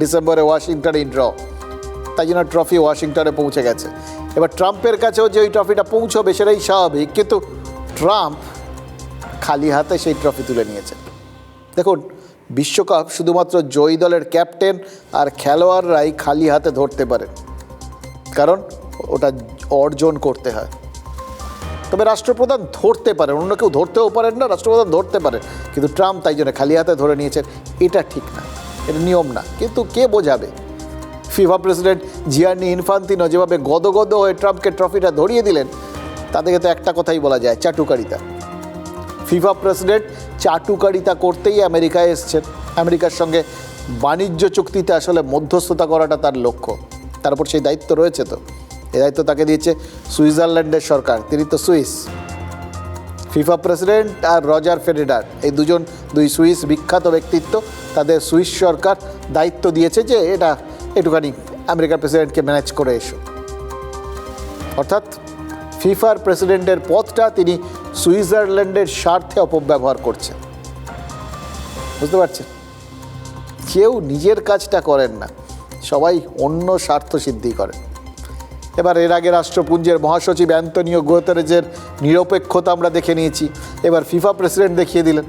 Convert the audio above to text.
ডিসেম্বরে ওয়াশিংটনে ড্র, তাই জন্য ট্রফি ওয়াশিংটনে পৌঁছে গেছে। এবার ট্রাম্পের কাছেও যে ওই ট্রফিটা পৌঁছবে সেটাই স্বাভাবিক, কিন্তু ট্রাম্প খালি হাতে সেই ট্রফি তুলে নিয়েছে। দেখুন, বিশ্বকাপ শুধুমাত্র জয়ী দলের ক্যাপ্টেন আর খেলোয়াড়রাই খালি হাতে ধরতে পারে, কারণ ওটা অর্জন করতে হয়। তবে রাষ্ট্রপ্রধান ধরতে পারেন, অন্য কেউ ধরতেও পারেন না, রাষ্ট্রপ্রধান ধরতে পারেন, কিন্তু ট্রাম্প তাই জন্য খালি হাতে ধরে নিয়েছেন। এটা ঠিক না, এটা নিয়ম না, কিন্তু কে বোঝাবে? ফিফা প্রেসিডেন্ট জিয়ানি ইনফান্তিনো যেভাবে গদগদ হয়ে ট্রাম্পকে ট্রফিটা ধরিয়ে দিলেন, তাদেরকে তো একটা কথাই বলা যায়, চাটুকারিতা। ফিফা প্রেসিডেন্ট চাটুকারিতা করতেই আমেরিকায় এসছেন। আমেরিকার সঙ্গে বাণিজ্য চুক্তিতে আসলে মধ্যস্থতা করাটা তার লক্ষ্য, তার উপর সেই দায়িত্ব রয়েছে। তো এই দায়িত্ব তাকে দিয়েছে সুইজারল্যান্ডের সরকার, তিনি তো সুইস। ফিফা প্রেসিডেন্ট আর রজার ফেডেরার, এই দুই সুইস বিখ্যাত ব্যক্তিত্ব, তাদের সুইস সরকার দায়িত্ব দিয়েছে যে এটা একটুখানি আমেরিকার প্রেসিডেন্টকে ম্যানেজ করে এসো। অর্থাৎ ফিফার প্রেসিডেন্টের পদটা তিনি সুইজারল্যান্ডের স্বার্থে অপব্যবহার করছেন। বুঝতে পারছেন? কেউ নিজের কাজটা করেন না, সবাই অন্য স্বার্থ সিদ্ধি করেন। এবার এর আগে রাষ্ট্রপুঞ্জের মহাসচিব অ্যান্তনিও গুতেরেজের নিরপেক্ষতা আমরা দেখে নিয়েছি, এবার ফিফা প্রেসিডেন্ট দেখিয়ে দিলেন।